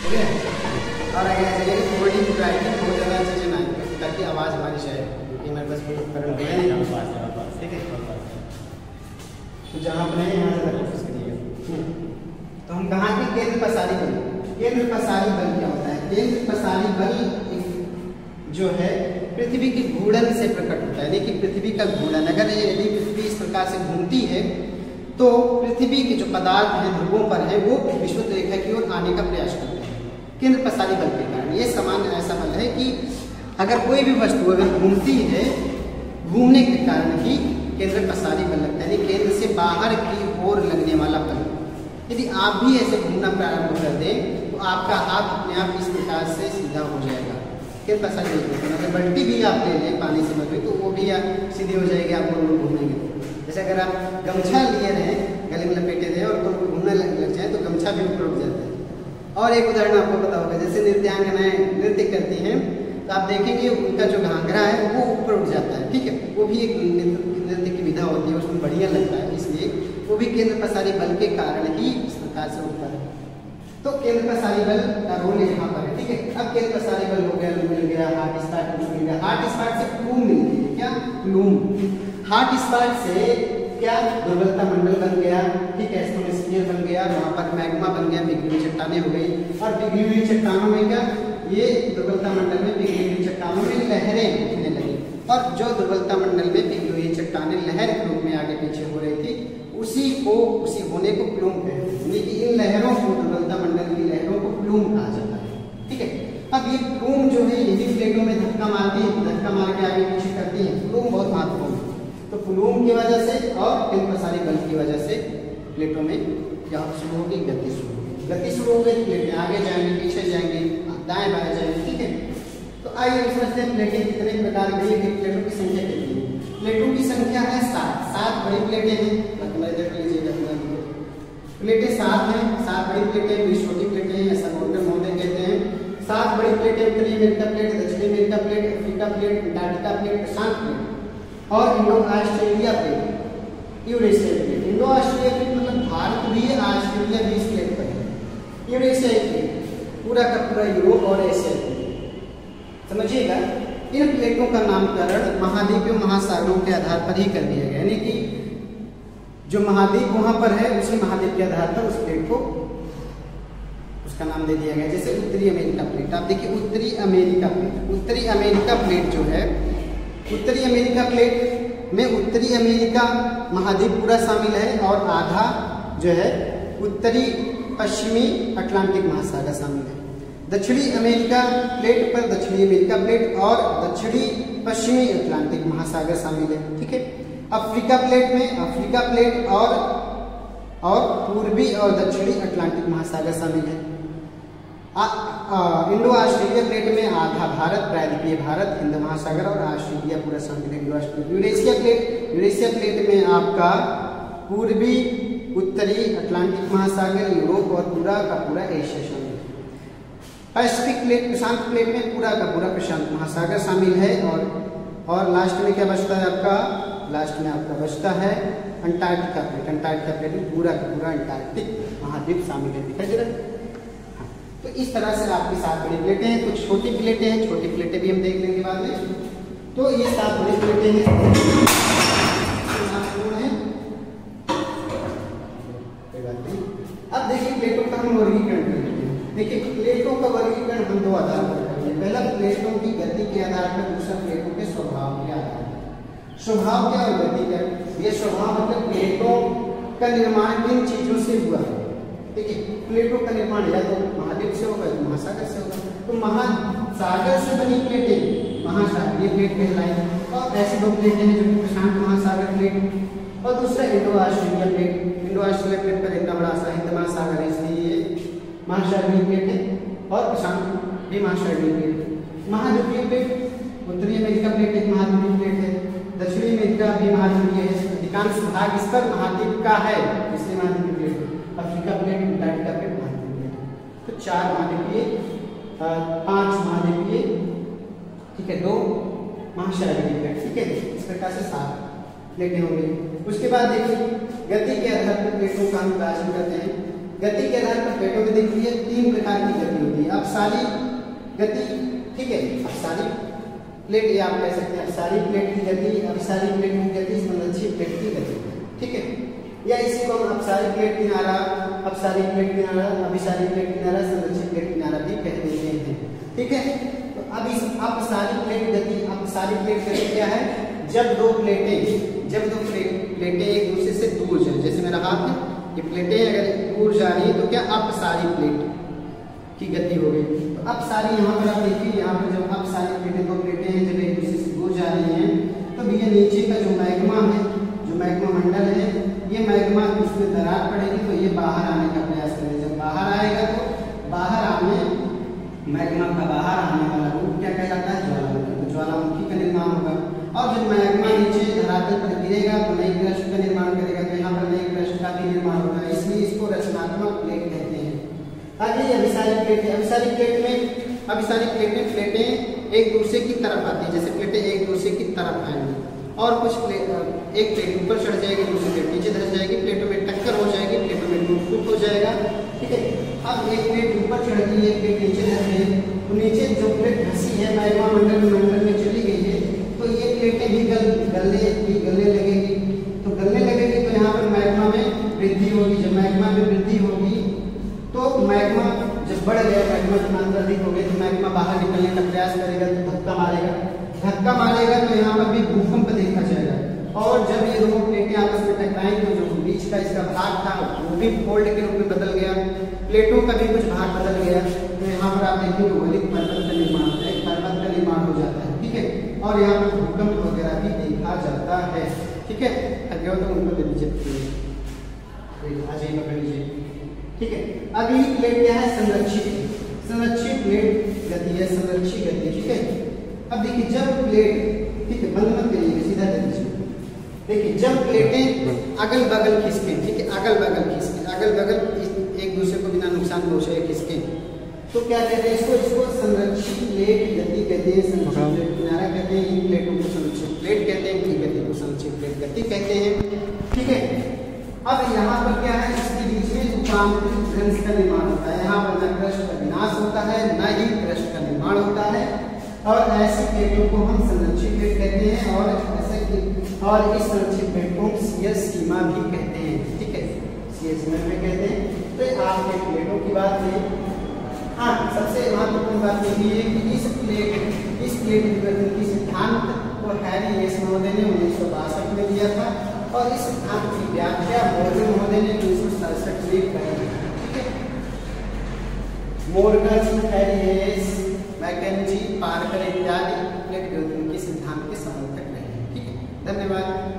ठीक है। और आगे चलिए कोडिंग राइटिंग बहुत ज़्यादा चीज़ें ना ताकि आवाज़ हमारी शायद, क्योंकि हमारे पास कोई उपकरण है नहीं, ठीक है। तो जहाँ अपने यहाँ से फोकस करिएगा। तो हम कहाँ के केंद्र पसारी बल, केंद्र पसारी बल क्या होता है? केंद्र पसारी बल जो है पृथ्वी के घूर्णन से प्रकट होता है, यानी कि पृथ्वी का घूर्णन, अगर यदि पृथ्वी इस प्रकार से घूमती है तो पृथ्वी के जो पदार्थ हैं ध्रुवों पर है वो विषुवत रेखा की ओर आने का प्रयास करते हैं केंद्र पसारी बल के कारण। ये सामान्य ऐसा बल है कि अगर कोई भी वस्तु अगर घूमती है, घूमने के कारण ही केंद्र पसारी बल लगता है, यानी केंद्र से बाहर की ओर लगने वाला बल। यदि आप भी ऐसे घूमना प्रारंभ कर दें तो आपका हाथ अपने आप इस प्रकार से सीधा हो जाएगा। केंद्र पसारी बल अगर बल्टी भी आप ले लें पानी से भरी तो वो भी सीधी हो जाएगी, आप दोनों घूमेंगे। जैसे अगर आप गमछा लिए रहें, गले में लपेटे रहे और तो घूमने लग जाए तो गमछा भी ऊपर उठ जाता है। और एक उदाहरण आपको पता होगा, जैसे नृत्यांगनाएं नृत्य करती हैं तो आप देखेंगे उनका जो घाघरा है वो ऊपर उठ जाता है, ठीक है। वो भी एक नृत्य की विधा होती है, उसमें बढ़िया लगता है, इसलिए वो भी केंद्र पसारी बल के कारण ही इस प्रकार से उठता है। तो केंद्र पसारी बल का रोल यहाँ पर है, ठीक है। अब केंद्र पसारी बल हो गया, मिल गया हार्ट स्पार्ट मिल गया, हार्ट स्पार्ट से प्लूम मिलती है, क्या प्लूम। हार्ट स्पार्ट से क्या दुर्बलता मंडल बन गया, ठीक है, स्फीयर बन गया, वहां पर मैग्मा बन गया, बिगड़ी हुई चट्टानें हो गई। और बिगड़ी हुई चट्टानों में क्या, ये दुर्बलता मंडल में बिगड़ी हुई चट्टानों में लहरें उठने लगी। और जो दुर्बलता मंडल में बिगड़ी हुई चट्टानें लहर के रूप में आगे पीछे हो रही थी, उसी होने को प्लूम कहते हैं, यानी कि इन लहरों को, दुर्बलता मंडल की लहरों को प्लूम कहा जाता है, ठीक है। अब ये प्लूम जो है यदि प्लेटों में धक्का मारती है, धक्का मार के आगे पीछे करती है, प्लूम बहुत महत्वपूर्ण है। तो प्लूम की वजह से और केंद्र पसारी बल की वजह से प्लेटों में क्या शुरू होगी, गति शुरू होगी। गति शुरू हो गई, प्लेटें आगे जाएंगी, पीछे जाएंगी, दाएं बाएं जाएंगे, ठीक है। तो आइए समझते हैं प्लेटें कितने प्रकार की है, प्लेटों की संख्या कितनी है। प्लेटों की संख्या है 7 बड़ी प्लेटें हैं, देख लीजिएगा। प्लेटें 7 हैं, 7 बड़ी प्लेटें, 20 छोटी प्लेटें हैं, ऐसा महोदय कहते हैं। 7 बड़ी प्लेटें उत्तरी अमेरिका प्लेट, दक्षिणी America plate, Africa plate, Antarctica plate, प्रशांत प्लेट और Indo Australia plate, Eurasia plate. Indo Australia plate मतलब भारत भी है, ऑस्ट्रेलिया भी इस प्लेट पर है। यूरेशिया प्लेट पूरा का पूरा यूरोप और एशिया प्लेट। समझिएगा, इन प्लेटों का नामकरण महाद्वीपों महासागरों के आधार पर ही कर दिया गया, यानी कि जो महाद्वीप वहां पर है उसी महाद्वीप के आधार पर उस प्लेट को उसका नाम दे दिया गया। जैसे उत्तरी अमेरिका प्लेट, आप देखिए उत्तरी अमेरिका प्लेट, उत्तरी अमेरिका प्लेट जो है, उत्तरी अमेरिका प्लेट में उत्तरी अमेरिका महाद्वीप पूरा शामिल है और आधा जो है उत्तरी पश्चिमी अटलांटिक महासागर शामिल है। दक्षिणी अमेरिका प्लेट पर दक्षिणी अमेरिका प्लेट और दक्षिणी पश्चिमी अटलांटिक महासागर शामिल है, ठीक है। अफ्रीका प्लेट में अफ्रीका प्लेट और पूर्वी और दक्षिणी अटलांटिक महासागर शामिल है। इंडो ऑस्ट्रेलिया प्लेट में आधा भारत, प्रायद्वीपीय भारत, हिंद महासागर और ऑस्ट्रेलिया पूरा शामिल है। यूरेशिया प्लेट में आपका पूर्वी उत्तरी अटलांटिक महासागर, यूरोप और पूरा का पूरा एशिया शामिल है। पैसिफिक प्लेट, प्रशांत प्लेट में पूरा का पूरा प्रशांत महासागर शामिल है। और लास्ट में क्या बचता है आपका, लास्ट में आपका बचता है अंटार्कटिका प्लेट। अंटार्कटिका प्लेट में पूरा का पूरा अंटार्कटिक महाद्वीप शामिल है, दिखाई दे रहा है। तो इस तरह से आपकी 7 बड़ी प्लेटें हैं, कुछ छोटी प्लेटें हैं, छोटी प्लेटें भी हम देख लेंगे बाद में। तो ये 7 बड़ी प्लेटें हैं, अब देखिए प्लेटों का हम वर्गीकरण करते हैं। देखिए प्लेटों का वर्गीकरण हम 2 आधार पर करेंगे। पहला प्लेटों की गति के आधार पर, दूसरा प्लेटों के स्वभाव के आधार पर। स्वभाव क्या और गति क्या? ये स्वभाव मतलब प्लेटों का निर्माण किन चीजों से हुआ है, ठीक है। प्लेटों का निर्माण या तो महाद्वीप से होगा या महासागर से होगा। तो महासागर से बनी प्लेटें महासागरीय प्लेट कहलाएंगी। और ऐसी 2 प्लेटें हैं जो कि प्रशांत महासागर प्लेट और दूसरा Indo Australia plate. Indo Australia plate पर इतना बड़ा सा हिंद महासागर है, इसलिए ये महासागरीय प्लेट है और प्रशांत भी महासागरीय प्लेट है। महाद्वीपीय प्लेट, उत्तरी अमेरिका प्लेट एक महाद्वीपीय प्लेट है, दक्षिणी अमेरिका भी महाद्वीपीय है, अधिकांश भाग इस पर महाद्वीप का है, इसलिए महाद्वीपीय प्लेट है। अफ्रीका प्लेट, अंटार्कटिका प्लेट महाद्वीपीय प्लेट है। तो 4 महाद्वीपीय, 5 महाद्वीपीय, ठीक है, 2 महासागरीय प्लेट, ठीक है। इस प्रकार से 7 प्लेटें हो गई। उसके बाद देखिए गति के आधार पर प्लेटों का हम विभाजन करते हैं। गति के आधार पर प्लेटों में देखिए 3 प्रकार की गति होती है। अपसारी गति, ठीक है, अपसारी प्लेट या आप कह सकते हैं अपसारी प्लेट की गति, अभिसारी प्लेट की गति, संरक्षित प्लेट की गति, ठीक है। या इसी को हम अपसारी प्लेट किनारा, अपसारी प्लेट किनारा, अभिसारी प्लेट किनारा, संरक्षित प्लेट किनारा भी कह देते हैं, ठीक है। तो अब इस अपसारी प्लेट गति, अपसारी प्लेट गति क्या है? जब दो प्लेटें एक दूसरे से दूर जाए, जैसे मेरा हाथ है, ये प्लेटें अगर दूर जा रही है तो क्या अपसारी प्लेट की गति हो गई। तो अपसारी यहाँ पर आप देखिए, यहाँ पर जब अपसारी प्लेटें, दो प्लेटें हैं जब एक दूसरे से दूर जा रही हैं, तो ये नीचे का जो मैग्मा है, जो मैग्मा मंडल है, ये मैग्मा इसमें दरार पड़ेगी तो ये बाहर आने का प्रयास करेगा। जब बाहर आएगा तो बाहर आने, मैग्मा का बाहर आने वाला रूप क्या कहलाता है? ज्वालामुखी। तो ज्वालामुखी का निर्माण होगा। और जब मैग्मा नीचे धरातल पर गिरेगा तो नई क्रस्ट का निर्माण करेगा, तो यहाँ पर नई क्रस्ट का भी निर्माण होगा, इसलिए इसको रचनात्मक प्लेट कहते हैं। आगे अभिसारी प्लेट है। अभिसारी प्लेट में प्लेटें एक दूसरे की तरफ आती है, जैसे प्लेटें एक दूसरे की तरफ आएंगी और कुछ एक प्लेट ऊपर चढ़ जाएगी, दूसरी प्लेट नीचे धस जाएगी, प्लेटों में टक्कर हो जाएगी, प्लेटों में टूट हो जाएगा, ठीक है। अब एक प्लेट ऊपर चढ़ गई, एक प्लेट नीचे धस गई, तो नीचे जो प्लेट धसी है मैग्मा मंडल में चली गई है, तो ये प्लेटें भी गलने लगेगी। तो गलने लगेगी तो यहाँ पर मैग्मा में वृद्धि होगी। जब मैग्मा में वृद्धि होगी तो मैग्मा जब बढ़ गया, मैग्मा की मात्रा अधिक हो गई, तो मैग्मा बाहर निकलने का प्रयास करेगा, तो धक्का मारेगा तो यहाँ पर भी भूकंप देखा जाएगा। और जब ये दोनों प्लेटें आपस में टकराएंगी तो जो बीच का इसका भाग था वो भी फोल्ड के रूप में बदल गया, प्लेटों का भी कुछ भाग बदल गया, तो यहाँ पर आप देखिए भौगोलिक पर्वत का निर्माण होता है, पर्वत का निर्माण हो जाता है, ठीक है। और यहाँ पर भूकंप वगैरह भी देखा जाता है, ठीक है। अगर तो उनको दे दीजिए, आ जाइए, पकड़ लीजिए, ठीक है। अगली प्लेट क्या है? संरक्षित प्लेट गति है, संरक्षित गति, ठीक है। अब देखिए जब प्लेट, ठीक है, बंद मत करिए, सीधा दे दीजिए। देखिए जब प्लेटें अगल बगल खिसके, ठीक है, अगल बगल एक दूसरे को बिना नुकसान पहुंचाए खिसके, तो क्या कहते हैं इसको संरक्षित प्लेट गति कहते हैं, संरक्षित प्लेट किनारा कहते हैं, इन प्लेटों को संरक्षित प्लेट कहते हैं, इनकी गति को संरक्षित प्लेट गति कहते हैं, ठीक है। अब यहाँ पर क्या है? इसके बीच में उपांतरित क्रस्ट का निर्माण होता है। यहाँ पर न क्रस्ट का विनाश होता है, न ही क्रस्ट का निर्माण होता है, और ऐसी प्लेटों को हम संरक्षित प्लेट कहते हैं, और इस संरक्षित प्लेट को शियर सीमा भी कहते हैं, ठीक है, शियर सीमा भी कहते हैं। तो आपने प्लेटों की बात की। हाँ, सबसे महत्वपूर्ण बात यही है कि इस प्लेट विवर्तन की सिद्धांत को हैरी एस महोदय ने 1962 में दिया था, और इस सिद्धांत की व्याख्या मोर्गन महोदय ने 1967 में करी, ठीक है। Morgan, Harris, McKenzie, Parker इत्यादि प्लेट विवर्तन के सिद्धांत के समर्थक रहे, ठीक है। धन्यवाद।